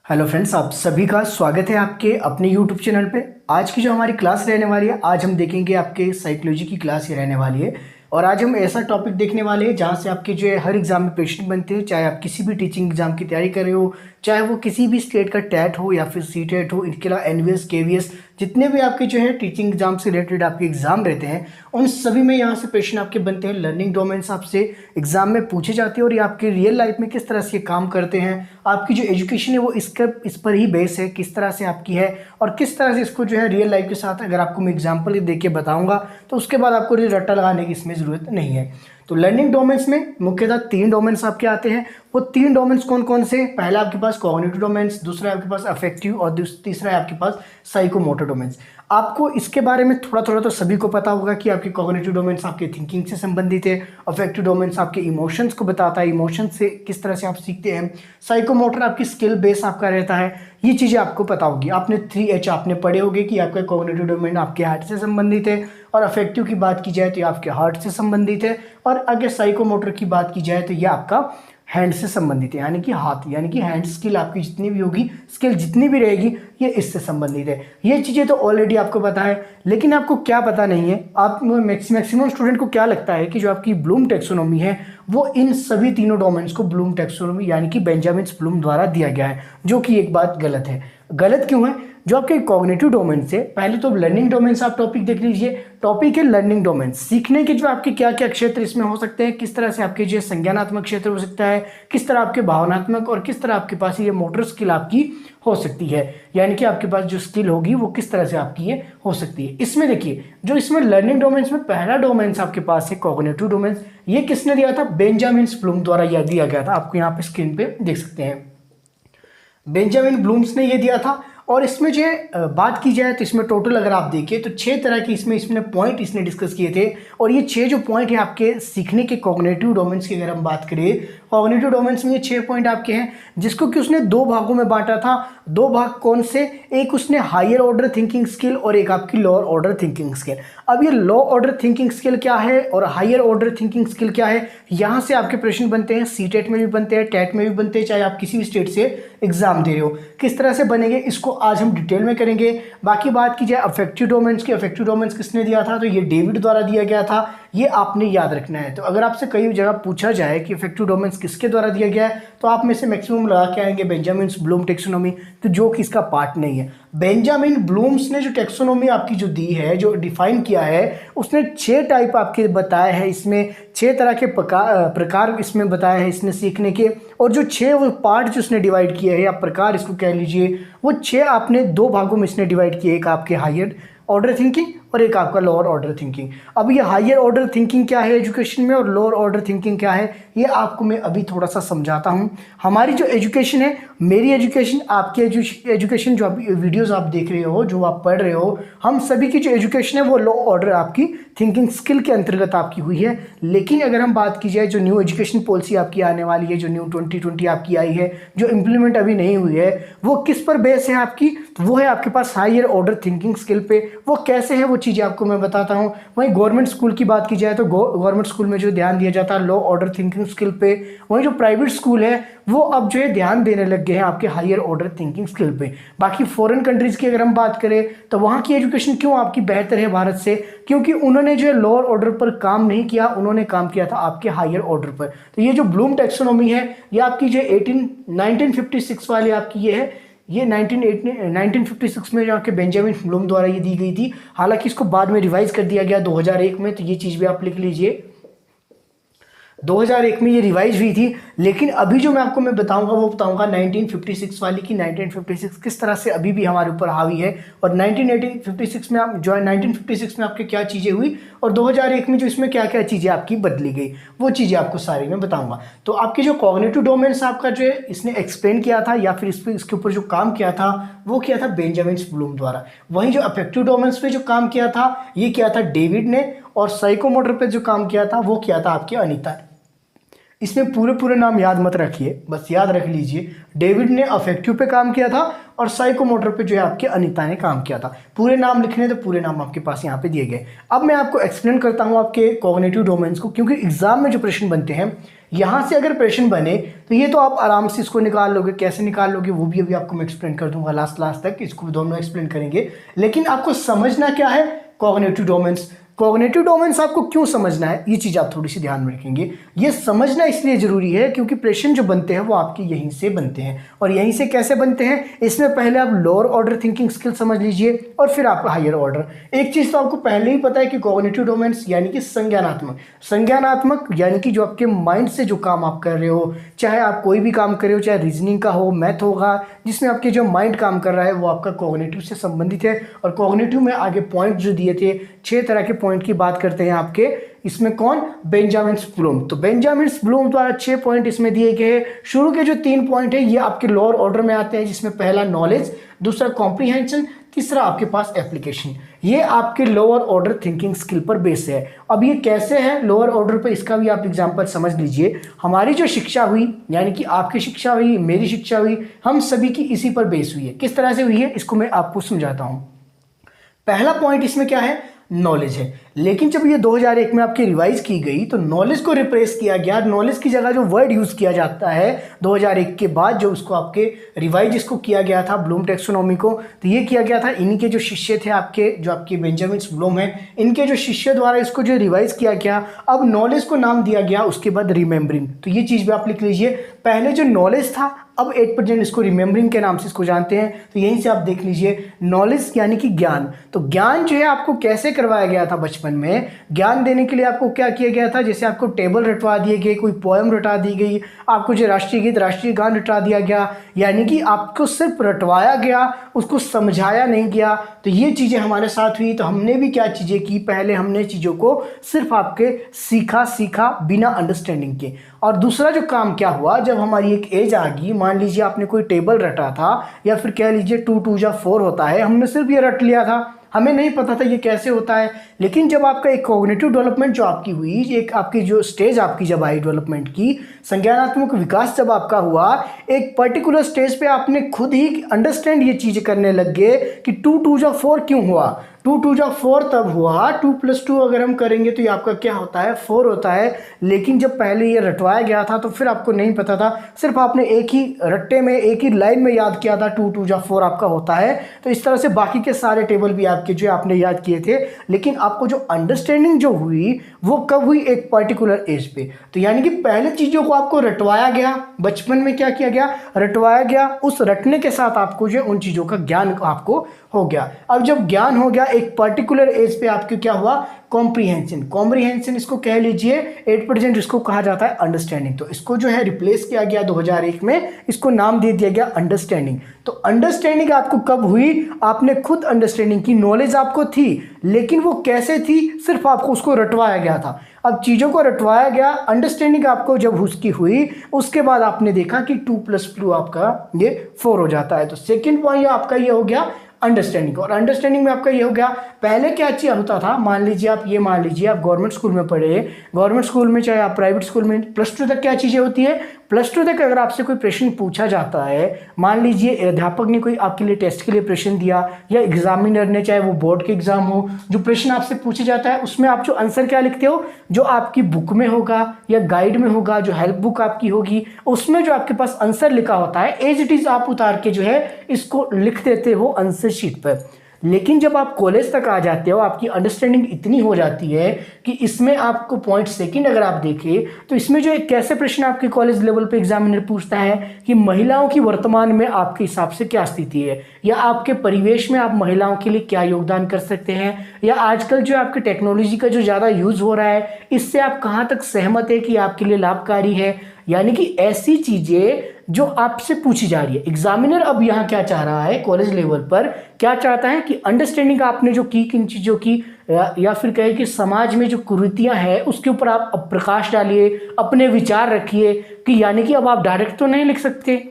Hello friends, आप सभी का स्वागत है आपके अपने यूट्यूब चैनल पे। आज की जो हमारी क्लास रहने वाली है, आज हम देखेंगे आपके साइकोलॉजी की क्लास ही रहने वाली है। और आज हम ऐसा टॉपिक देखने वाले हैं जहाँ से आपके जो है हर एग्जाम में क्वेश्चन बनते हैं। चाहे आप किसी भी टीचिंग एग्जाम की तैयारी कर रहे हो, चाहे वो किसी भी स्टेट का टेट हो या फिर सी टेट हो, इनके अलावा एनवीएस केवीएस जितने भी आपके जो है टीचिंग एग्जाम से रिलेटेड आपके एग्जाम रहते हैं, उन सभी में यहाँ से क्वेश्चन आपके बनते हैं। लर्निंग डोमेन्स आपसे एग्जाम में पूछे जाते हैं और ये आपके रियल लाइफ में किस तरह से काम करते हैं। आपकी जो एजुकेशन है वो इस पर ही बेस है, किस तरह से आपकी है और किस तरह से इसको जो है रियल लाइफ के साथ अगर आपको मैं एग्जाम्पल दे के बताऊंगा तो उसके बाद आपको रट्टा लगाने की इसमें ज़रूरत नहीं है। तो लर्निंग डोमेन्स में मुख्यतः 3 डोमेन्स आपके आते हैं। वो 3 डोमेन्स कौन कौन से? पहला आपके पास कॉग्निटिव डोमेन्स, दूसरा आपके पास अफेक्टिव और तीसरा है आपके पास साइकोमोटर डोमेन्स। आपको इसके बारे में थोड़ा थोड़ा तो सभी को पता होगा कि आपके कॉग्निटिव डोमेन्स आपके थिंकिंग से संबंधित है, अफेक्टिव डोमेन्स आपके इमोशंस को बताता है, इमोशंस से किस तरह से आप सीखते हैं, साइकोमोटर आपकी स्किल बेस आपका रहता है। ये चीज़ें आपको पता होगी। आपने 3H आपने पढ़े होंगे कि आपका कॉग्निटिव डोमेन आपके हार्ट से संबंधित है, और अफेक्टिव की बात की जाए तो ये आपके हार्ट से संबंधित है, और अगर साइकोमोटर की बात की जाए तो ये आपका हैंड से संबंधित है, यानी कि हाथ, यानी कि हैंड स्किल आपकी जितनी भी होगी, स्किल जितनी भी रहेगी, ये इससे संबंधित है। ये चीज़ें तो ऑलरेडी आपको पता है, लेकिन आपको क्या पता नहीं है, आप मैक्सिमम स्टूडेंट को क्या लगता है कि जो आपकी ब्लूम टैक्सोनॉमी है वो इन सभी तीनों डोमेन्स को ब्लूम टैक्सोनॉमी यानी कि बेंजामिन ब्लूम द्वारा दिया गया है, जो कि एक बात गलत है। गलत क्यों है? जो आपके कॉग्निटिव डोमेन से, पहले तो लर्निंग डोमेन से आप टॉपिक देख लीजिए। टॉपिक है लर्निंग डोमेन, सीखने के जो आपके क्या क्या क्षेत्र इसमें हो सकते हैं, किस तरह से आपके जो संज्ञानात्मक क्षेत्र हो सकता है, किस तरह आपके भावनात्मक, और किस तरह आपके पास ये मोटर स्किल आपकी हो सकती है, यानी कि आपके पास जो स्किल होगी वो किस तरह से आपकी ये हो सकती है। इसमें देखिए, जो इसमें लर्निंग डोमेन्स में पहला डोमेन्स आपके पास है कॉग्निटिव डोमेन्स। ये किसने दिया था? बेंजामिन ब्लूम द्वारा यह दिया गया था। आपको यहाँ पे स्क्रीन पे देख सकते हैं, बेंजामिन ब्लूम्स ने ये दिया था। और इसमें जो बात की जाए तो इसमें टोटल अगर आप देखिए तो 6 तरह के इसमें पॉइंट इसने डिस्कस किए थे। और ये 6 जो पॉइंट हैं आपके सीखने के कॉग्निटिव डोमेन्स की अगर हम बात करें, कॉग्निटिव डोमेन्स में ये 6 पॉइंट आपके हैं, जिसको कि उसने 2 भागों में बांटा था। 2 भाग कौन से? एक उसने हायर ऑर्डर थिंकिंग स्किल और एक आपकी लोअर ऑर्डर थिंकिंग स्किल। अब ये लो ऑर्डर थिंकिंग स्किल क्या है और हायर ऑर्डर थिंकिंग स्किल क्या है, यहाँ से आपके प्रश्न बनते हैं। सी टेट में भी बनते हैं, टेट में भी बनते हैं, चाहे आप किसी भी स्टेट से एग्जाम दे रहे हो। किस तरह से बनेंगे इसको आज हम डिटेल में करेंगे। बाकी बात की जाए अफेक्टिव डोमेन्स की, अफेक्टिव डोमेन्स किसने दिया था? तो ये डेविड द्वारा दिया गया था। ये आपने याद रखना है। तो अगर आपसे कई जगह पूछा जाए कि अफेक्टिव डोमेन्स किसके द्वारा दिया गया है, तो आप में से मैक्सिमम लगा के आएंगे बेंजामिन ब्लूम टैक्सोनॉमी, तो जो कि इसका पार्ट नहीं है। बेंजामिन ब्लूम्स ने जो टैक्सोनॉमी आपकी जो दी है, जो डिफाइन किया है, उसने 6 टाइप आपके बताए हैं। इसमें 6 तरह के प्रकार इसमें बताए हैं इसने सीखने के। और जो 6 वो पार्ट जो उसने डिवाइड किए हैं या प्रकार इसको कह लीजिए, वो 6 आपने 2 भागों में इसने डिवाइड किए। एक आपके हायर ऑर्डर थिंकिंग और एक आपका लोअर ऑर्डर थिंकिंग। अब ये हायर ऑर्डर थिंकिंग क्या है एजुकेशन में और लोअर ऑर्डर थिंकिंग क्या है, ये आपको मैं अभी थोड़ा सा समझाता हूँ। हमारी जो एजुकेशन है, मेरी एजुकेशन, आपकी एजुकेशन, जो आप वीडियोस आप देख रहे हो, जो आप पढ़ रहे हो, हम सभी की जो एजुकेशन है वो लो ऑर्डर आपकी थिंकिंग स्किल के अंतर्गत आपकी हुई है। लेकिन अगर हम बात की जाए जो न्यू एजुकेशन पॉलिसी आपकी आने वाली है, जो न्यू 2020 आपकी आई है, जो इम्प्लीमेंट अभी नहीं हुई है, वो किस पर बेस है आपकी? वो है आपके पास हायर ऑर्डर थिंकिंग स्किल पे। वो कैसे है वो चीज़ें आपको मैं बताता हूँ। वहीं गवर्नमेंट स्कूल की बात की जाए तो गवर्नमेंट स्कूल में जो ध्यान दिया जाता है लो ऑर्डर थिंकिंग स्किल पे, वहीं जो प्राइवेट स्कूल है वो अब जो है ध्यान देने लग गए हैं आपके हायर ऑर्डर थिंकिंग स्किल पे। बाकी फॉरेन कंट्रीज की अगर हम बात करें तो वहाँ की एजुकेशन क्यों आपकी बेहतर है भारत से? क्योंकि उन्होंने जो है लोअर ऑर्डर पर काम नहीं किया, उन्होंने काम किया था आपके हायर ऑर्डर पर। तो ये जो ब्लूम टैक्सोनॉमी है, ये आपकी जो 1956 वाली आपकी ये है, ये 1956 में जो के बेंजामिन ब्लूम द्वारा ये दी गई थी। हालांकि इसको बाद में रिवाइज कर दिया गया 2001 में, तो ये चीज़ भी आप लिख लीजिए। 2001 में ये रिवाइज हुई थी। लेकिन अभी जो मैं बताऊंगा वो बताऊंगा 1956 वाली की 1956 किस तरह से अभी भी हमारे ऊपर हावी है, और 1956 में आप जो है 1956 में आपके क्या चीज़ें हुई और 2001 में जो इसमें क्या क्या चीज़ें आपकी बदली गई, वो चीज़ें आपको सारी मैं बताऊंगा। तो आपकी जो कॉग्निटिव डोमेन्स आपका जो है इसने एक्सप्लेन किया था या फिर इसके ऊपर जो काम किया था वो किया था बेंजामिन ब्लूम द्वारा। वहीं जो अफेक्टिव डोमेन्स पे जो काम किया था ये किया था डेविड ने, और साइकोमोटर पे जो काम किया था वो किया था आपकी अनीता। इसमें पूरे पूरे नाम याद मत रखिए, बस याद रख लीजिए। डेविड ने अफेक्टिव पे काम किया था और साइकोमोटर पे जो है आपके अनीता ने काम किया था। पूरे नाम लिखने तो पूरे नाम आपके पास यहाँ पे दिए गए। अब मैं आपको एक्सप्लेन करता हूँ आपके कॉग्निटिव डोमेन्स को, क्योंकि एग्जाम में जो प्रश्न बनते हैं यहाँ से अगर प्रश्न बने तो ये तो आप आराम से इसको निकाल लोगे। कैसे निकाल लोगे वो भी अभी आपको मैं एक्सप्लेन कर दूंगा लास्ट तक, इसको दोनों एक्सप्लेन करेंगे। लेकिन आपको समझना क्या है, कॉग्निटिव डोमेन्स। कॉग्निटिव डोमेन्स आपको क्यों समझना है, ये चीज़ आप थोड़ी सी ध्यान में रखेंगे। ये समझना इसलिए ज़रूरी है क्योंकि प्रश्न जो बनते हैं वो आपके यहीं से बनते हैं। और यहीं से कैसे बनते हैं, इसमें पहले आप लोअर ऑर्डर थिंकिंग स्किल समझ लीजिए और फिर आपका हायर ऑर्डर। एक चीज़ तो आपको पहले ही पता है कि कॉग्निटिव डोमेन्स यानी कि संज्ञानात्मक यानी कि जो आपके माइंड से जो काम आप कर रहे हो, चाहे आप कोई भी काम कर रहे हो, चाहे रीजनिंग का हो, मैथ होगा, जिसमें आपके जो माइंड काम कर रहा है वो आपका कॉग्निटिव से संबंधित है। और कॉग्निटिव में आगे पॉइंट जो दिए थे, 6 तरह के पॉइंट की बात करते हैं आपके, इसमें कौन, बेंजामिन ब्लूम। तो बेंजामिन ब्लूम द्वारा 6 पॉइंट इसमें दिए गए हैं। शुरू के जो 3 पॉइंट है ये आपके लोअर ऑर्डर में आते हैं, जिसमें पहला नॉलेज, दूसरा कॉम्प्रीहेंशन, तीसरा आपके पास एप्लीकेशन। ये आपके लोअर ऑर्डर थिंकिंग स्किल पर बेस है। अब ये कैसे है लोअर ऑर्डर पर, इसका भी आप एग्जांपल समझ लीजिए। हमारी जो शिक्षा हुई, यानी कि आपकी शिक्षा हुई, मेरी शिक्षा हुई, हम सभी की इसी पर बेस हुई है। किस तरह से हुई है इसको मैं आपको समझाता हूं। पहला पॉइंट इसमें क्या है, नॉलेज है। लेकिन जब ये 2001 में आपकी रिवाइज की गई तो नॉलेज को रिप्लेस किया गया। नॉलेज की जगह जो वर्ड यूज किया जाता है 2001 के बाद, जो उसको आपके रिवाइज इसको किया गया था ब्लूम टैक्सोनॉमी को, तो ये किया गया था इन्हीं के जो शिष्य थे आपके, जो आपके बेंजामिन ब्लूम है, इनके जो शिष्य द्वारा इसको जो रिवाइज किया गया। अब नॉलेज को नाम दिया गया, उसके बाद रिमेंबरिंग। तो ये चीज़ भी आप लिख लीजिए। पहले जो नॉलेज था, अब 8% इसको रिमेंबरिंग के नाम से इसको जानते हैं। तो यहीं से आप देख लीजिए, नॉलेज यानी कि ज्ञान। तो ज्ञान जो है आपको कैसे करवाया गया था बचपन में, ज्ञान देने के लिए आपको क्या किया गया था, जैसे आपको टेबल रटवा दिए गए, कोई पोएम रटा दी गई, आपको जो राष्ट्रीय गीत, राष्ट्रीय गान रटा दिया गया। यानी कि आपको सिर्फ रटवाया गया, उसको समझाया नहीं गया। तो ये चीज़ें हमारे साथ हुई। तो हमने भी क्या चीज़ें की, पहले हमने चीज़ों को सिर्फ आपके सीखा बिना अंडरस्टैंडिंग के। और दूसरा जो काम क्या हुआ, जब हमारी एक एज आ गई, मान लीजिए आपने कोई टेबल रटा था, या फिर कह लीजिए 2 2 जा 4 होता है, हमने सिर्फ ये रट लिया था, हमें नहीं पता था ये कैसे होता है। लेकिन जब आपका एक कॉग्निटिव डेवलपमेंट जो आपकी हुई, एक आपकी जो स्टेज आपकी जब आई डेवलपमेंट की, संज्ञानात्मक विकास जब आपका हुआ, एक पर्टिकुलर स्टेज पे आपने खुद ही अंडरस्टैंड ये चीज़ें करने लग गए कि 2 2 जा 4 क्यों हुआ। 2 2 जा 4 तब हुआ, 2 + 2 अगर हम करेंगे तो ये आपका क्या होता है, 4 होता है। लेकिन जब पहले ये रटवाया गया था तो फिर आपको नहीं पता था, सिर्फ आपने एक ही रट्टे में, एक ही लाइन में याद किया था 2 2 जा 4 आपका होता है। तो इस तरह से बाकी के सारे टेबल भी आपके जो आपने याद किए थे। लेकिन आपको जो अंडरस्टैंडिंग जो हुई वो कब हुई, एक पर्टिकुलर एज पे। तो यानी कि पहले चीज़ों को आपको रटवाया गया, बचपन में क्या किया गया, रटवाया गया। उस रटने के साथ आपको जो उन चीज़ों का ज्ञान आपको हो गया। अब जब ज्ञान हो गया, एक पर्टिकुलर एज पे आपको क्या हुआ, कॉम्प्रीहेंशन इसको कह लीजिए। 8% इसको कहा जाता है अंडरस्टैंडिंग। तो इसको जो है रिप्लेस किया गया 2001 में, इसको नाम दे दिया गया अंडरस्टैंडिंग। तो अंडरस्टैंडिंग आपको कब हुई, आपने खुद अंडरस्टैंडिंग की, नॉलेज आपको थी, लेकिन वो कैसे थी, सिर्फ आपको उसको रटवाया गया था। अब चीज़ों को रटवाया गया, अंडरस्टैंडिंग आपको जब उसकी हुई, उसके बाद आपने देखा कि 2 + 2 आपका ये 4 हो जाता है। तो सेकेंड पॉइंट आपका ये हो गया अंडरस्टैंडिंग। और अंडरस्टैंडिंग में आपका ये हो गया, पहले क्या चीज़ होता था, मान लीजिए आप गवर्नमेंट स्कूल में पढ़े, गवर्नमेंट स्कूल में चाहे आप प्राइवेट स्कूल में, +2 तक क्या चीज़ें होती है, +2 तक अगर आपसे कोई प्रश्न पूछा जाता है, मान लीजिए अध्यापक ने कोई आपके लिए टेस्ट के लिए प्रश्न दिया, या एग्जामिनर ने, चाहे वो बोर्ड के एग्जाम हो, जो प्रश्न आपसे पूछा जाता है उसमें आप जो आंसर क्या लिखते हो, जो आपकी बुक में होगा या गाइड में होगा, जो हेल्प बुक आपकी होगी, उसमें जो आपके पास आंसर लिखा होता है, एज इट इज आप उतार के जो है इसको लिख देते हो आंसर शीट पर। लेकिन जब आप कॉलेज तक आ जाते हो, आपकी अंडरस्टैंडिंग इतनी हो जाती है कि इसमें आपको पॉइंट सेकंड अगर आप देखें तो इसमें जो एक कैसे प्रश्न आपके कॉलेज लेवल पे एग्जामिनर पूछता है कि महिलाओं की वर्तमान में आपके हिसाब से क्या स्थिति है, या आपके परिवेश में आप महिलाओं के लिए क्या योगदान कर सकते हैं, या आजकल जो आपकी टेक्नोलॉजी का जो ज़्यादा यूज़ हो रहा है इससे आप कहाँ तक सहमत है कि आपके लिए लाभकारी है। यानी कि ऐसी चीज़ें जो आपसे पूछी जा रही है। एग्जामिनर अब यहाँ क्या चाह रहा है, कॉलेज लेवल पर क्या चाहता है कि अंडरस्टैंडिंग आपने जो की किन चीज़ों की, या फिर कहे कि समाज में जो कुरीतियाँ हैं उसके ऊपर आप अब प्रकाश डालिए, अपने विचार रखिए। कि यानी कि अब आप डायरेक्ट तो नहीं लिख सकते,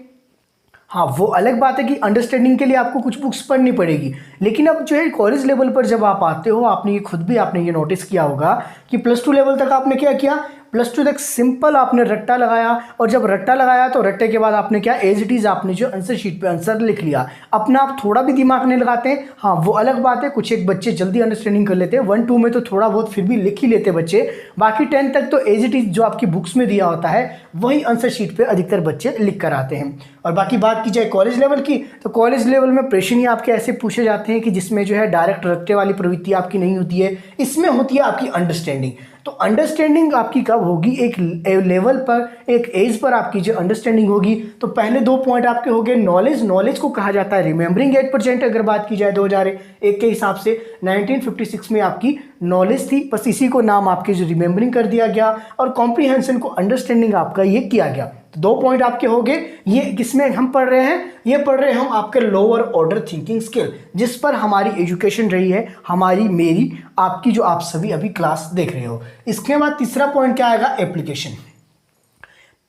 हाँ वो अलग बात है कि अंडरस्टैंडिंग के लिए आपको कुछ बुक्स पढ़नी पड़ेगी। लेकिन अब जो है कॉलेज लेवल पर जब आप आते हो, आपने ये खुद भी आपने ये नोटिस किया होगा कि +2 लेवल तक आपने क्या किया, +2 तक सिंपल आपने रट्टा लगाया, और जब रट्टा लगाया तो रट्टे के बाद आपने क्या एज इट इज़ आपने जो आंसर शीट पे आंसर लिख लिया। अपना आप थोड़ा भी दिमाग नहीं लगाते हैं, हाँ वो अलग बात है, कुछ एक बच्चे जल्दी अंडरस्टैंडिंग कर लेते हैं, 1-2 में तो थोड़ा बहुत फिर भी लिख ही लेते बच्चे, बाकी 10 तक तो एज इट इज़ जो आपकी बुक्स में दिया होता है वही आंसर शीट पे अधिकतर बच्चे लिख कर आते हैं। और बाकी बात की जाए कॉलेज लेवल की, तो कॉलेज लेवल में प्रश्न ही आपके ऐसे पूछे जाते हैं कि जिसमें जो है डायरेक्ट रट्टे वाली प्रवृत्ति आपकी नहीं होती है, इसमें होती है आपकी अंडरस्टैंडिंग। तो अंडरस्टैंडिंग आपकी कब होगी, एक लेवल पर, एक एज पर आपकी जो अंडरस्टैंडिंग होगी। तो पहले 2 पॉइंट आपके हो गए नॉलेज, नॉलेज को कहा जाता है रिमेंबरिंग 8%। अगर बात की जाए 2001 के हिसाब से, 1956 में आपकी नॉलेज थी, बस इसी को नाम आपके जो रिमेंबरिंग कर दिया गया, और कॉम्प्रीहेंशन को अंडरस्टैंडिंग आपका ये किया गया। तो 2 पॉइंट आपके हो गए। ये किसमें हम पढ़ रहे हैं, ये पढ़ रहे हैं हम आपके लोअर ऑर्डर थिंकिंग स्किल, जिस पर हमारी एजुकेशन रही है, हमारी, मेरी, आपकी, जो आप सभी अभी क्लास देख रहे हो। इसके बाद तीसरा पॉइंट क्या आएगा, एप्लीकेशन।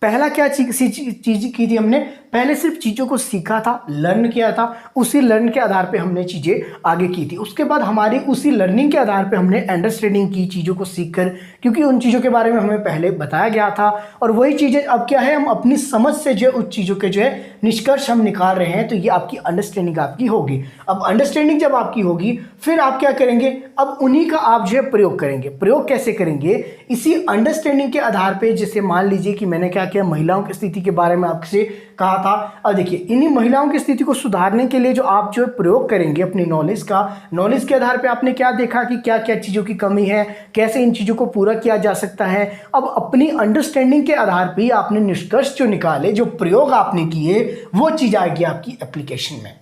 पहला क्या चीज़ की थी हमने, पहले सिर्फ चीज़ों को सीखा था, लर्न किया था, उसी लर्न के आधार पे हमने चीज़ें आगे की थी। उसके बाद हमारी उसी लर्निंग के आधार पे हमने अंडरस्टैंडिंग की चीज़ों को सीखकर, क्योंकि उन चीज़ों के बारे में हमें पहले बताया गया था। और वही चीज़ें अब क्या है, हम अपनी समझ से जो उस चीज़ों के जो है निष्कर्ष हम निकाल रहे हैं, तो ये आपकी अंडरस्टैंडिंग आपकी होगी। अब अंडरस्टैंडिंग जब आपकी होगी, फिर आप क्या करेंगे, अब उन्हीं का आप जो है प्रयोग करेंगे। प्रयोग कैसे करेंगे, इसी अंडरस्टैंडिंग के आधार पर। जैसे मान लीजिए कि मैंने क्या किया, महिलाओं की स्थिति के बारे में आपसे कहा था। अब देखिए, इन्हीं महिलाओं की स्थिति को सुधारने के लिए जो आप जो प्रयोग करेंगे अपनी नॉलेज का, नॉलेज के आधार पे आपने क्या देखा कि क्या क्या चीज़ों की कमी है, कैसे इन चीज़ों को पूरा किया जा सकता है। अब अपनी अंडरस्टैंडिंग के आधार पे आपने निष्कर्ष जो निकाले, जो प्रयोग आपने किए, वो चीज़ आएगी आपकी एप्लीकेशन में।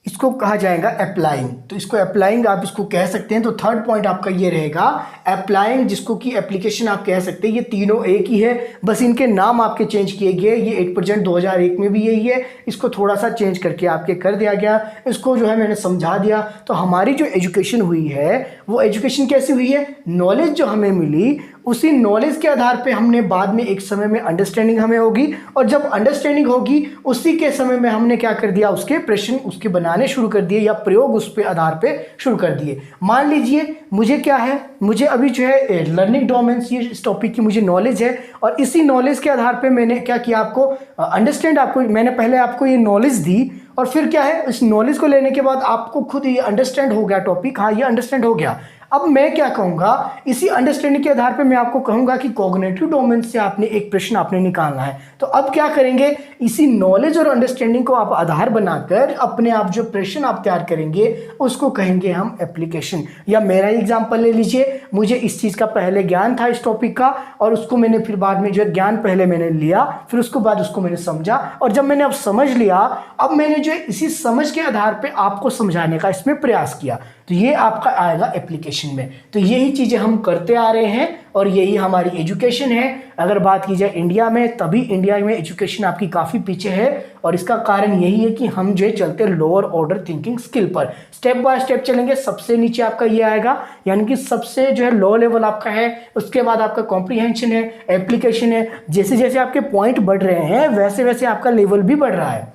इसको कहा जाएगा अप्लाइंग। तो इसको अप्लाइंग आप इसको कह सकते हैं। तो थर्ड पॉइंट आपका ये रहेगा अप्लाइंग, जिसको कि एप्लीकेशन आप कह सकते हैं। ये तीनों एक ही है, बस इनके नाम आपके चेंज किए गए। ये 8% 2001 में भी यही है, इसको थोड़ा सा चेंज करके आपके कर दिया गया। इसको जो है मैंने समझा दिया। तो हमारी जो एजुकेशन हुई है, वो एजुकेशन कैसी हुई है, नॉलेज जो हमें मिली, उसी नॉलेज के आधार पे हमने बाद में एक समय में अंडरस्टैंडिंग हमें होगी, और जब अंडरस्टैंडिंग होगी उसी के समय में हमने क्या कर दिया, उसके प्रश्न उसके बनाने शुरू कर दिए, या प्रयोग उस पे आधार पे शुरू कर दिए। मान लीजिए मुझे क्या है, मुझे अभी जो है लर्निंग डोमेन्स, ये इस टॉपिक की मुझे नॉलेज है, और इसी नॉलेज के आधार पे मैंने क्या किया, आपको अंडरस्टैंड, आपको मैंने पहले आपको ये नॉलेज दी, और फिर क्या है, इस नॉलेज को लेने के बाद आपको खुद ये अंडरस्टैंड हो गया टॉपिक, हाँ ये अंडरस्टैंड हो गया। अब मैं क्या कहूँगा, इसी अंडरस्टैंडिंग के आधार पे मैं आपको कहूँगा कि कॉग्निटिव डोमेन से आपने एक प्रश्न आपने निकालना है। तो अब क्या करेंगे, इसी नॉलेज और अंडरस्टैंडिंग को आप आधार बनाकर अपने आप जो प्रश्न आप तैयार करेंगे, उसको कहेंगे हम एप्लीकेशन। या मेरा एग्जाम्पल ले लीजिए, मुझे इस चीज़ का पहले ज्ञान था इस टॉपिक का, और उसको मैंने फिर बाद में जो ज्ञान पहले मैंने लिया, फिर उसको बाद उसको मैंने समझा, और जब मैंने अब समझ लिया, अब मैंने जो इसी समझ के आधार पर आपको समझाने का इसमें प्रयास किया। तो ये आपका आएगा एप्लीकेशन में। तो यही चीज़ें हम करते आ रहे हैं, और यही हमारी एजुकेशन है। अगर बात की जाए इंडिया में, तभी इंडिया में एजुकेशन आपकी काफ़ी पीछे है, और इसका कारण यही है कि हम जो चलते लोअर ऑर्डर थिंकिंग स्किल पर, स्टेप बाय स्टेप चलेंगे। सबसे नीचे आपका ये आएगा, यानी कि सबसे जो है लो लेवल आपका है, उसके बाद आपका कॉम्प्रीहेंशन है, एप्लीकेशन है। जैसे जैसे आपके पॉइंट बढ़ रहे हैं, वैसे वैसे आपका लेवल भी बढ़ रहा है।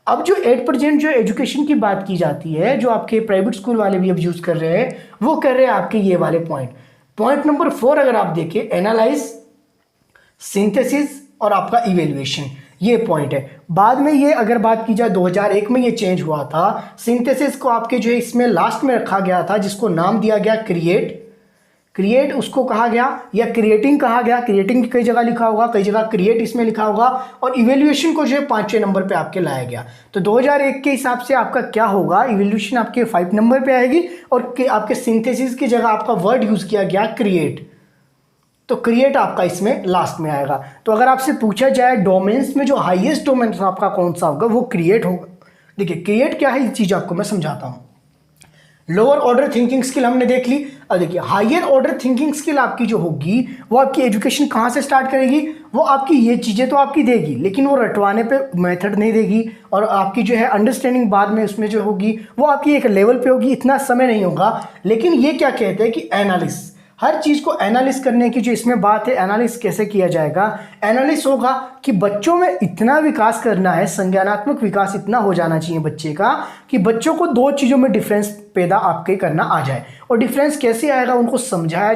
अब जो 8% जो एजुकेशन की बात की जाती है, जो आपके प्राइवेट स्कूल वाले भी अब यूज़ कर रहे हैं, वो कर रहे हैं आपके ये वाले पॉइंट नंबर 4 अगर आप देखें, एनालाइज, सिंथेसिस और आपका इवेल्युएशन, ये पॉइंट है। बाद में ये अगर बात की जाए 2001 में ये चेंज हुआ था। सिंथेसिस को आपके जो है इसमें लास्ट में रखा गया था, जिसको नाम दिया गया क्रिएट उसको कहा गया, या क्रिएटिंग कहा गया। क्रिएटिंग कई जगह लिखा होगा, कई जगह क्रिएट इसमें लिखा होगा, और इवेल्युएशन को जो है 5वें नंबर पे आपके लाया गया। तो 2001 के हिसाब से आपका क्या होगा, इवेल्युएशन आपके 5 नंबर पे आएगी, और आपके सिंथेसिस की जगह आपका वर्ड यूज़ किया गया क्रिएट। तो क्रिएट आपका इसमें लास्ट में आएगा। तो अगर आपसे पूछा जाए डोमेन्स में जो हाईएस्ट डोमेन आपका कौन सा होगा, वो क्रिएट होगा। देखिए क्रिएट क्या है, ये चीज़ आपको मैं समझाता हूँ। लोअर ऑर्डर थिंकिंग स्किल हमने देख ली। अब देखिए हायर ऑर्डर थिंकिंग स्किल आपकी जो होगी, वो आपकी एजुकेशन कहाँ से स्टार्ट करेगी, वो आपकी ये चीज़ें तो आपकी देगी, लेकिन वो रटवाने पे मेथड नहीं देगी, और आपकी जो है अंडरस्टैंडिंग बाद में उसमें जो होगी, वो आपकी एक लेवल पे होगी, इतना समय नहीं होगा। लेकिन ये क्या कहते हैं कि एनालिस, हर चीज़ को एनालिस करने की जो इसमें बात है, एनालिस कैसे किया जाएगा। एनालिस होगा कि बच्चों में इतना विकास करना है, संज्ञानात्मक विकास इतना हो जाना चाहिए बच्चे का, कि बच्चों को 2 चीज़ों में डिफरेंस पैदा आपके करना आ जाए। और डिफरेंस कैसे आएगा, उनको समझाया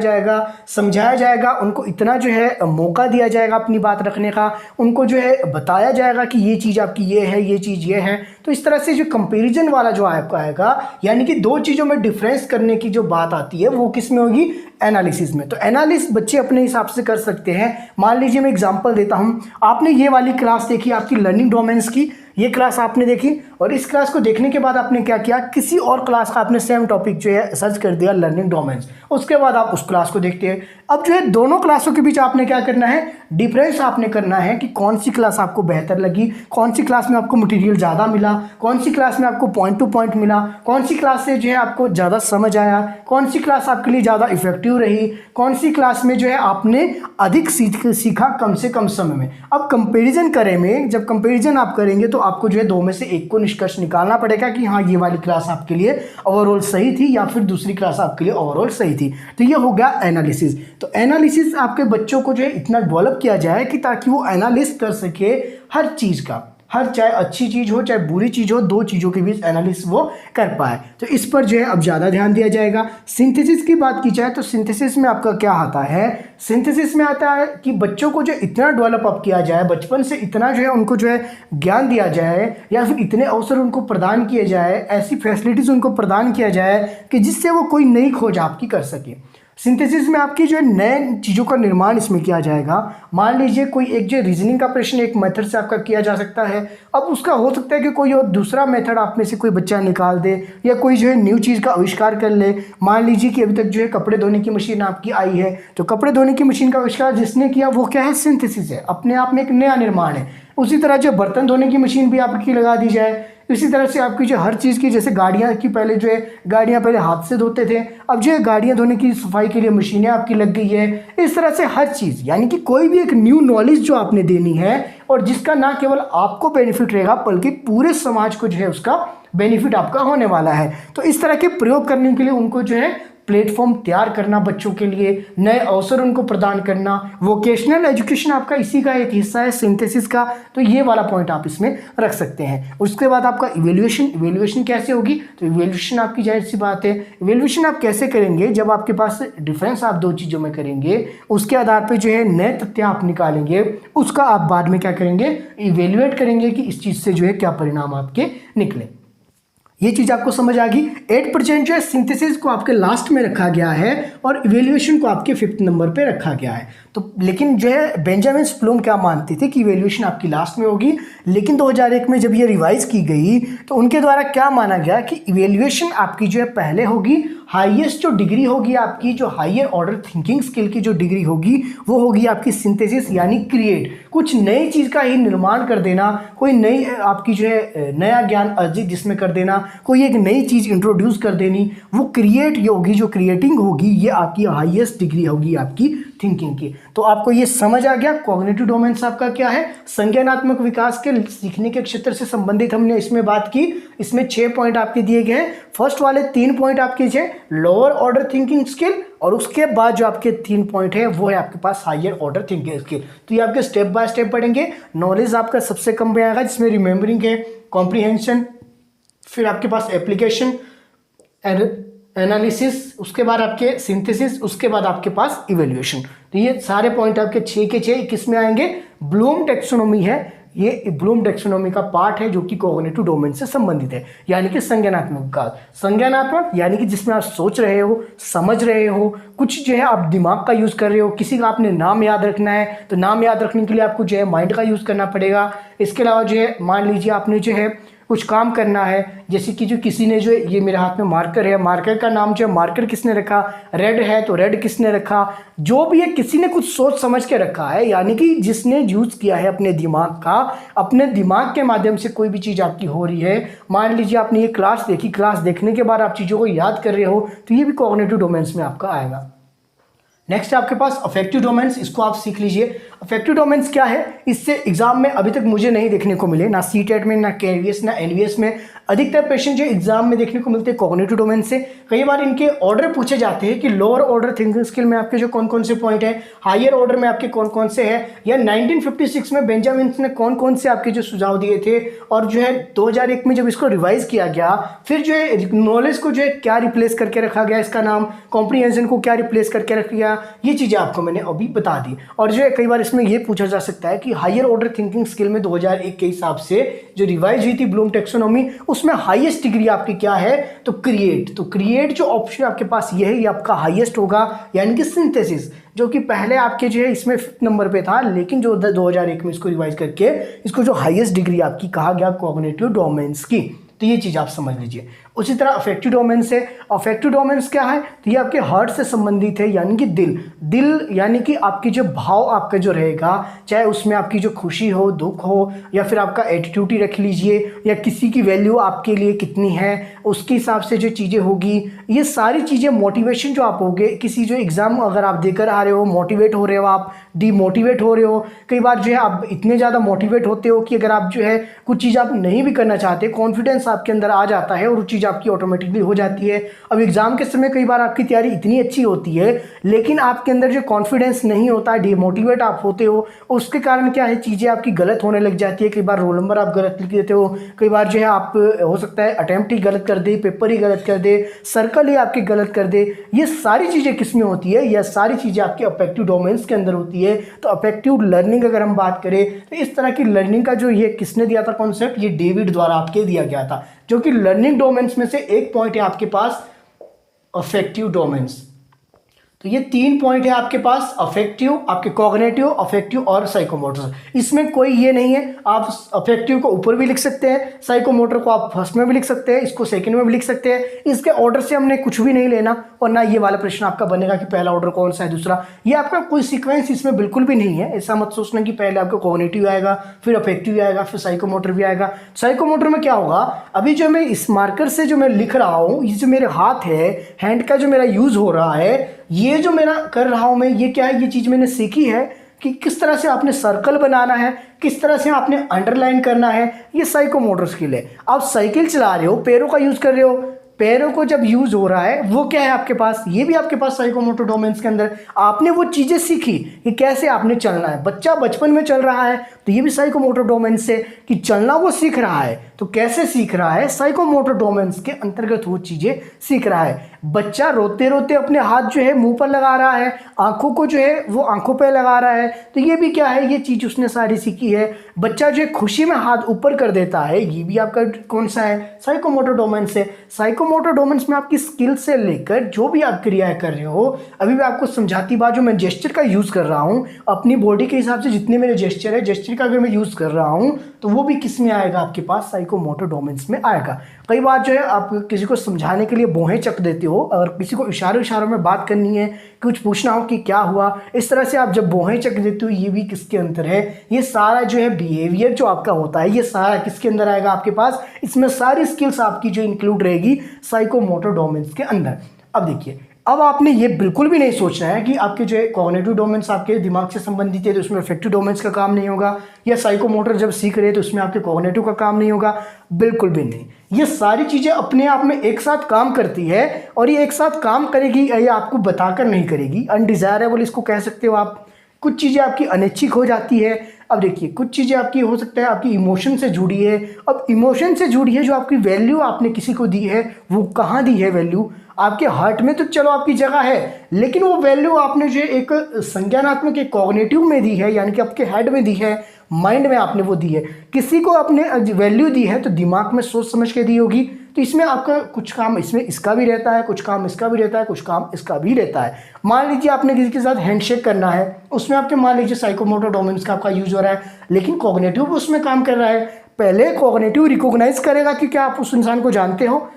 जाएगा, उनको इतना जो है मौका दिया जाएगा अपनी बात रखने का, उनको जो है बताया जाएगा कि ये चीज़ आपकी ये है, ये चीज़ ये है। तो इस तरह से जो कंपैरिजन वाला जो आपका आएगा, यानी कि दो चीज़ों में डिफरेंस करने की जो बात आती है वो किस में होगी, एनालिसिस में। तो एनालिसिस बच्चे अपने हिसाब से कर सकते हैं। मान लीजिए मैं एग्जांपल देता हूं, आपने ये वाली क्लास देखी आपकी लर्निंग डोमेन्स की, ये क्लास आपने देखी और इस क्लास को देखने के बाद आपने क्या किया, किसी और क्लास का आपने सेम टॉपिक जो है सर्च कर दिया लर्निंग डोमेन्स, उसके बाद आप उस क्लास को देखते हैं। अब जो है दोनों क्लासों के बीच आपने क्या करना है, डिफरेंस आपने करना है कि कौन सी क्लास आपको बेहतर लगी, कौन सी क्लास में आपको मटेरियल ज़्यादा मिला, कौन सी क्लास में आपको पॉइंट टू पॉइंट मिला, कौन सी क्लास से जो है आपको ज़्यादा समझ आया, कौन सी क्लास आपके लिए ज़्यादा इफेक्टिव रही, कौन सी क्लास में जो है आपने अधिक सीखा कम से कम समय में। अब कंपेरिजन करेंगे, जब कंपेरिजन आप करेंगे तो आपको जो है दो में से एक को निष्कर्ष निकालना पड़ेगा कि हाँ ये वाली क्लास आपके लिए ओवरऑल सही थी या फिर दूसरी क्लास आपके लिए ओवरऑल सही थी। तो ये हो गया एनालिसिस। तो एनालिसिस आपके बच्चों को जो है इतना डेवलप किया जाए कि ताकि वो एनालिसिस कर सके हर चीज़ का, हर चाहे अच्छी चीज़ हो चाहे बुरी चीज़ हो, दो चीज़ों के बीच एनालिसिस वो कर पाए। तो इस पर जो है अब ज़्यादा ध्यान दिया जाएगा। सिंथेसिस की बात की जाए तो सिंथेसिस में आपका क्या आता है, सिंथेसिस में आता है कि बच्चों को जो इतना डेवलप अप किया जाए, बचपन से इतना जो है उनको जो है ज्ञान दिया जाए या फिर इतने अवसर उनको प्रदान किए जाए, ऐसी फैसिलिटीज़ उनको प्रदान किया जाए कि जिससे वो कोई नई खोज आपकी कर सके। सिंथेसिस में आपकी जो है नए चीज़ों का निर्माण इसमें किया जाएगा। मान लीजिए कोई एक जो रीजनिंग का प्रश्न एक मेथड से आपका किया जा सकता है, अब उसका हो सकता है कि कोई और दूसरा मेथड आप में से कोई बच्चा निकाल दे या कोई जो है न्यू चीज़ का आविष्कार कर ले। मान लीजिए कि अभी तक जो है कपड़े धोने की मशीन आपकी आई है, तो कपड़े धोने की मशीन का आविष्कार जिसने किया वो क्या है, सिंथेसिस है, अपने आप में एक नया निर्माण है। उसी तरह जो बर्तन धोने की मशीन भी आपकी लगा दी जाए, इसी तरह से आपकी जो हर चीज़ की, जैसे गाड़ियाँ की पहले जो है गाड़ियाँ पहले हाथ से धोते थे, अब जो है गाड़ियाँ धोने की सफाई के लिए मशीनें आपकी लग गई है। इस तरह से हर चीज़, यानी कि कोई भी एक न्यू नॉलेज जो आपने देनी है और जिसका ना केवल आपको बेनिफिट रहेगा बल्कि पूरे समाज को जो है उसका बेनिफिट आपका होने वाला है। तो इस तरह के प्रयोग करने के लिए उनको जो है प्लेटफॉर्म तैयार करना, बच्चों के लिए नए अवसर उनको प्रदान करना, वोकेशनल एजुकेशन आपका इसी का एक हिस्सा है सिंथेसिस का। तो ये वाला पॉइंट आप इसमें रख सकते हैं। उसके बाद आपका इवेल्युएशन कैसे होगी, तो इवेल्युएशन आपकी जाहिर सी बात है, इवेल्युएशन आप कैसे करेंगे, जब आपके पास डिफरेंस आप दो चीज़ों में करेंगे, उसके आधार पर जो है नए तथ्य आप निकालेंगे, उसका आप बाद में क्या करेंगे, इवेल्युएट करेंगे कि इस चीज़ से जो है क्या परिणाम आपके निकले। ये चीज़ आपको समझ आ गई। 8% जो है सिंथेसिस को आपके लास्ट में रखा गया है और इवेल्युएशन को आपके 5th नंबर पे रखा गया है। तो लेकिन जो है बेंजामिन ब्लूम क्या मानती थी कि इवेल्युएशन आपकी लास्ट में होगी, लेकिन 2001 में जब ये रिवाइज की गई तो उनके द्वारा क्या माना गया कि इवेल्युएशन आपकी जो है पहले होगी, हाईएस्ट जो डिग्री होगी आपकी, जो हायर ऑर्डर थिंकिंग स्किल की जो डिग्री होगी वो होगी आपकी सिंथेसिस, यानी क्रिएट, कुछ नई चीज़ का ही निर्माण कर देना, कोई नई आपकी जो है नया ज्ञान अर्जित जिसमें कर देना, कोई एक नई चीज़ इंट्रोड्यूस कर देनी, वो क्रिएट होगी, जो क्रिएटिंग होगी ये आपकी हाईएस्ट डिग्री होगी आपकी थिंकिंग की। तो आपको ये समझ आ गया कॉग्निटिव डोमेन्स आपका क्या है, संज्ञानात्मक विकास के सीखने के क्षेत्र से संबंधित हमने इसमें बात की। इसमें 6 पॉइंट आपके दिए गए हैं। फर्स्ट वाले 3 पॉइंट आपके जो लोअर ऑर्डर थिंकिंग स्किल, और उसके बाद जो आपके 3 पॉइंट है वो है आपके पास हायर ऑर्डर थिंकिंग स्किल। तो ये आपके स्टेप बाय स्टेप पढ़ेंगे। नॉलेज आपका सबसे कम में आएगा, जिसमें रिमेंबरिंग है, कॉम्प्रीहेंशन, फिर आपके पास एप्लीकेशन, एनालिसिस, उसके बाद आपके सिंथेसिस, उसके बाद आपके पास इवेल्युएशन। तो ये सारे पॉइंट आपके 6 के 6 किस में आएंगे, ब्लूम टैक्सोनॉमी है, ये ब्लूम टैक्सोनॉमी का पार्ट है जो कि कॉग्निटिव डोमेन से संबंधित है, यानी कि संज्ञानात्मक विकास। संज्ञानात्मक यानी कि जिसमें आप सोच रहे हो, समझ रहे हो, कुछ जो है आप दिमाग का यूज़ कर रहे हो, किसी का आपने नाम याद रखना है तो नाम याद रखने के लिए आपको जो है माइंड का यूज़ करना पड़ेगा। इसके अलावा जो है मान लीजिए आपने जो है कुछ काम करना है, जैसे कि जो किसी ने जो ये मेरे हाथ में मार्कर है, मार्कर का नाम जो है मार्कर किसने रखा, रेड है तो रेड किसने रखा, जो भी है किसी ने कुछ सोच समझ के रखा है, यानी कि जिसने यूज़ किया है अपने दिमाग का, अपने दिमाग के माध्यम से कोई भी चीज़ आपकी हो रही है। मान लीजिए आपने ये क्लास देखी, क्लास देखने के बाद आप चीज़ों को याद कर रहे हो, तो ये भी कॉग्निटिव डोमेन्स में आपका आएगा। नेक्स्ट आपके पास अफेक्टिव डोमेन्स, इसको आप सीख लीजिए। अफेक्टिव डोमेन्स क्या है, इससे एग्जाम में अभी तक मुझे नहीं देखने को मिले, ना सीटेट में, ना केवीएस, ना एनवीएस में अधिकतर क्वेश्चन जो एग्जाम में देखने को मिलते हैं कॉग्निटिव डोमेन से। कई बार इनके ऑर्डर पूछे जाते हैं कि लोअर ऑर्डर थिंकिंग स्किल में आपके जो कौन कौन से पॉइंट है, हायर ऑर्डर में आपके कौन कौन से हैं, या 1956 में बेंजामिन ने कौन कौन से आपके जो सुझाव दिए थे, और जो है 2001 में जब इसको रिवाइज किया गया फिर जो है नॉलेज को जो है क्या रिप्लेस करके रखा गया, इसका नाम कॉम्प्रीहेंशन को क्या रिप्लेस करके रख गया, ये चीज़ें आपको मैंने अभी बता दी। और जो है कई बार इसमें ये पूछा जा सकता है कि हायर ऑर्डर थिंकिंग स्किल में 2001 के हिसाब से जो रिवाइज हुई थी ब्लूम टेक्सोनॉमी, उसमें हाईएस्ट डिग्री आपकी क्या है, तो क्रिएट। तो क्रिएट जो ऑप्शन आपके पास ये है, ये आपका हाईएस्ट होगा, यानी कि सिंथेसिस, जो कि पहले आपके जो है इसमें 5th नंबर पे था, लेकिन जो 2001 में इसको रिवाइज करके इसको जो हाईएस्ट डिग्री आपकी कहा गया कॉग्निटिव डोमेन्स की। तो ये चीज़ आप समझ लीजिए। उसी तरह अफेक्टिव डोमेन्स है। अफेक्टिव डोमेन्स क्या है, तो ये आपके हार्ट से संबंधित है, यानी कि दिल यानी कि आपकी जो भाव आपका जो रहेगा, चाहे उसमें आपकी जो खुशी हो, दुख हो, या फिर आपका एटीट्यूड ही रख लीजिए, या किसी की वैल्यू आपके लिए कितनी है उसके हिसाब से जो चीज़ें होगी, ये सारी चीज़ें मोटिवेशन जो आप होगे, किसी जो एग्ज़ाम अगर आप देकर आ रहे हो, मोटिवेट हो रहे हो, आप डीमोटिवेट हो रहे हो, कई बार जो है आप इतने ज़्यादा मोटिवेट होते हो कि अगर आप जो है कुछ चीज़ आप नहीं भी करना चाहते, कॉन्फिडेंस आपके अंदर आ जाता है और वो चीज़ आपकी ऑटोमेटिकली हो जाती है। अब एग्जाम के समय कई बार आपकी तैयारी इतनी अच्छी होती है, लेकिन आपके अंदर जो कॉन्फिडेंस नहीं होता, डिमोटिवेट आप होते हो, उसके कारण क्या है, चीज़ें आपकी गलत होने लग जाती है। कई बार रोल नंबर आप गलत लिख देते हो, कई बार जो है आप हो सकता है अटैम्प्ट ही गलत कर दे, पेपर ही गलत कर दे, सर्कल ही आपके गलत कर दे। ये सारी चीज़ें किस में होती है, यह सारी चीज़ें आपके अफेक्टिव डोमेन्स के अंदर होती है। तो अफेक्टिव लर्निंग अगर हम बात करें तो इस तरह की लर्निंग का जो ये किसने दिया था कॉन्सेप्ट, ये डेविड द्वारा आपके दिया गया था, जो कि लर्निंग डोमेन्स में से एक पॉइंट है आपके पास अफेक्टिव डोमेन्स। तो ये 3 पॉइंट है आपके पास, अफेक्टिव, आपके कॉग्निटिव, अफेक्टिव और साइकोमोटर। इसमें कोई ये नहीं है, आप अफेक्टिव को ऊपर भी लिख सकते हैं, साइकोमोटर को आप फर्स्ट में भी लिख सकते हैं, इसको सेकंड में भी लिख सकते हैं। इसके ऑर्डर से हमने कुछ भी नहीं लेना, और ना ये वाला प्रश्न आपका बनेगा कि पहला ऑर्डर कौन सा है दूसरा, ये आपका कोई सीक्वेंस इसमें बिल्कुल भी नहीं है। ऐसा मत सोचना कि पहले आपका कॉग्निटिव आएगा, फिर अफेक्टिव आएगा, फिर साइकोमोटर भी आएगा। साइकोमोटर में क्या होगा, अभी जो मैं इस मार्कर से जो मैं लिख रहा हूँ, ये जो मेरे हाथ है, हैंड का जो मेरा यूज हो रहा है, ये जो मेरा कर रहा हूं मैं, ये क्या है, ये चीज़ मैंने सीखी है कि किस तरह से आपने सर्कल बनाना है, किस तरह से आपने अंडरलाइन करना है, ये साइकोमोटर स्किल है। आप साइकिल चला रहे हो, पैरों का यूज़ कर रहे हो, पैरों को जब यूज हो रहा है वो क्या है आपके पास, ये भी आपके पास साइकोमोटर डोमेन्स के अंदर आपने वो चीज़ें सीखी कि कैसे आपने चलना है। बच्चा बचपन में चल रहा है तो ये भी साइकोमोटर डोमेन्स से कि चलना वो सीख रहा है, तो कैसे सीख रहा है, साइकोमोटर डोमेन्स के अंतर्गत वो चीज़ें सीख रहा है। बच्चा रोते रोते अपने हाथ जो है मुंह पर लगा रहा है, आंखों को जो है वो आंखों पर लगा रहा है, तो ये भी क्या है, ये चीज़ उसने सारी सीखी है। बच्चा जो है खुशी में हाथ ऊपर कर देता है, ये भी आपका कौन सा है, साइकोमोटर डोमेन्स है। साइकोमोटर डोमेन्स में आपकी स्किल से लेकर जो भी आप क्रियाएं कर रहे हो, अभी मैं आपको समझाती बात, जो मैं जेस्चर का यूज़ कर रहा हूँ अपनी बॉडी के हिसाब से, जितने मेरे जेस्चर है, जेस्चर का अगर मैं यूज़ कर रहा हूँ तो वो भी किस में आएगा, आपके पास साइकोमोटर डोमेन्स में आएगा। कई बार जो है आप किसी को समझाने के लिए बोहें चक देते हो, अगर किसी को इशारों में बात करनी है, कुछ पूछना हो कि क्या हुआ, इस तरह से आप जब बोहें चक देते हो, ये भी किसके अंदर है, ये सारा जो है बिहेवियर जो आपका होता है, ये सारा किसके अंदर आएगा आपके पास, इसमें सारी स्किल्स आपकी जो इंक्लूड रहेगी साइकोमोटर डोमेन्स के अंदर। अब देखिए, अब आपने ये बिल्कुल भी नहीं सोचना है कि आपके जो है कॉग्निटिव डोमेन्स आपके दिमाग से संबंधित है तो उसमें अफेक्टिव डोमेन्स का काम नहीं होगा, या साइकोमोटर जब सीख रहे हैं तो उसमें आपके कॉग्निटिव का काम नहीं होगा, बिल्कुल भी नहीं। ये सारी चीज़ें अपने आप में एक साथ काम करती है, और ये एक साथ काम करेगी, ये आपको बताकर नहीं करेगी, अनडिज़ायरेबल इसको कह सकते हो आप। कुछ चीज़ें आपकी अनैच्छिक हो जाती है। अब देखिए, कुछ चीज़ें आपकी हो सकता है आपकी इमोशन से जुड़ी है। अब इमोशन से जुड़ी है, जो आपकी वैल्यू आपने किसी को दी है, वो कहाँ दी है वैल्यू, आपके हार्ट में तो चलो आपकी जगह है, लेकिन वो वैल्यू आपने जो एक संज्ञानात्मक एक कॉग्निटिव में दी है, यानी कि आपके हेड में दी है, माइंड में आपने वो दी है। किसी को आपने वैल्यू दी है तो दिमाग में सोच समझ के दी होगी, तो इसमें आपका कुछ काम इसमें इसका भी रहता है, कुछ काम इसका भी रहता है, कुछ काम इसका भी रहता है। मान लीजिए आपने किसी के साथ हैंडशेक करना है, उसमें आपके मान लीजिए साइकोमोटर डोमेन्स का आपका यूज हो रहा है, लेकिन कॉग्निटिव भी उसमें काम कर रहा है। पहले कॉग्निटिव रिकॉग्नाइज करेगा कि क्या आप उस इंसान को जानते हो,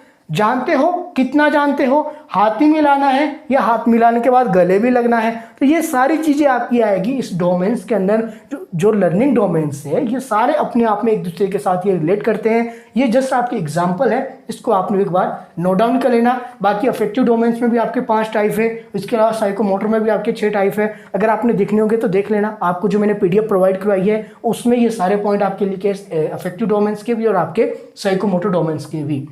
कितना जानते हो, हाथ ही मिलाना है या हाथ मिलाने के बाद गले भी लगना है। तो ये सारी चीज़ें आपकी आएगी इस डोमेन्स के अंदर। जो लर्निंग डोमेन्स है ये सारे अपने आप में एक दूसरे के साथ ये रिलेट करते हैं। ये जस्ट आपके एग्जाम्पल है, इसको आपने एक बार नोट डाउन कर लेना। बाकी अफेक्टिव डोमेन्स में भी आपके 5 टाइप है, इसके अलावा साइकोमोटर में भी आपके 6 टाइप है। अगर आपने देखने होंगे तो देख लेना, आपको जो मैंने PDF प्रोवाइड करवाई है उसमें ये सारे पॉइंट आपके लिखे अफेक्टिव डोमेन्स के भी और आपके साइकोमोटर डोमेन्स के भी।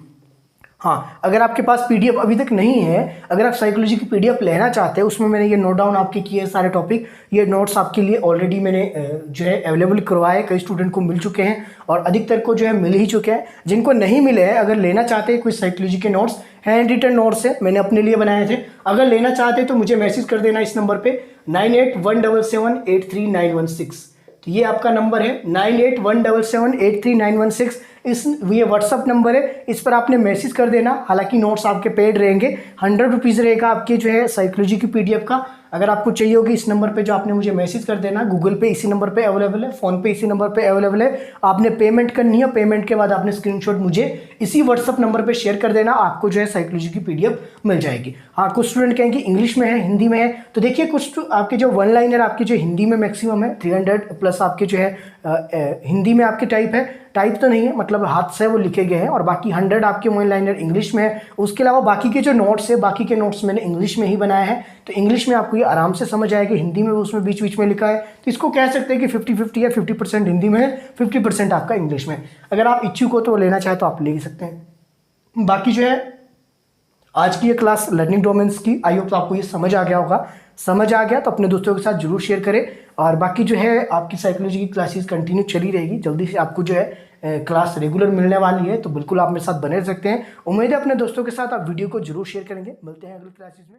हाँ, अगर आपके पास PDF अभी तक नहीं है, अगर आप साइकोलॉजी की PDF लेना चाहते हैं, उसमें मैंने ये नोट डाउन आपके किए सारे टॉपिक, ये नोट्स आपके लिए ऑलरेडी मैंने जो है अवेलेबल करवाए, कई स्टूडेंट को मिल चुके हैं और अधिकतर को जो है मिल ही चुके हैं। जिनको नहीं मिले हैं, अगर लेना चाहते हैं कोई साइकोलॉजी के नोट्स, हैंड रिटन नोट्स है, मैंने अपने लिए बनाए थे, अगर लेना चाहते हैं तो मुझे मैसेज कर देना इस नंबर पे 9817783916। तो ये आपका नंबर है 9817783916। ये व्हाट्सअप नंबर है, इस पर आपने मैसेज कर देना। हालांकि नोट्स आपके पेड रहेंगे, 100 रुपीज़ रहेगा आपके जो है साइकोलॉजी की PDF का। अगर आपको चाहिए होगी इस नंबर पे जो आपने मुझे मैसेज कर देना, गूगल पे इसी नंबर पे अवेलेबल है, फ़ोन पे इसी नंबर पे अवेलेबल है। आपने पेमेंट करनी है, पेमेंट के बाद आपने स्क्रीनशॉट मुझे इसी व्हाट्सअप नंबर पे शेयर कर देना, आपको जो है साइकोलॉजी की PDF मिल जाएगी। हाँ, कुछ स्टूडेंट कहेंगे इंग्लिश में है, हिंदी में है, तो देखिए कुछ आपके जो 1 लाइनर आपके जो हिंदी में मैक्सिमम है 300 प्लस आपके जो है हिंदी में आपके टाइप है, टाइप तो नहीं है मतलब हाथ से वो लिखे गए हैं, और बाकी 100 आपके 1 लाइनर इंग्लिश में है। उसके अलावा बाकी के जो नोट्स है, बाकी के नोट्स मैंने इंग्लिश में ही बनाए हैं, तो इंग्लिश में आपको ये आराम से समझ आएगी। हिंदी में उसमें बीच बीच में लिखा है, तो इसको कह सकते हैं कि 50-50 या 50% हिंदी में है, 50% आपका इंग्लिश में। अगर आप इच्छुक हो तो लेना चाहे तो आप ले सकते हैं। बाकी जो है आज की ये क्लास लर्निंग डोमेन्स की, आई होप तो आपको ये समझ आ गया होगा। समझ आ गया तो अपने दोस्तों के साथ जरूर शेयर करें, और बाकी जो है आपकी साइकोलॉजी की क्लासेस कंटिन्यू चली रहेगी। जल्दी से आपको जो है क्लास रेगुलर मिलने वाली है, तो बिल्कुल आप मेरे साथ बने रह सकते हैं। उम्मीद है अपने दोस्तों के साथ आप वीडियो को जरूर शेयर करेंगे। मिलते हैं अगली क्लासेस में।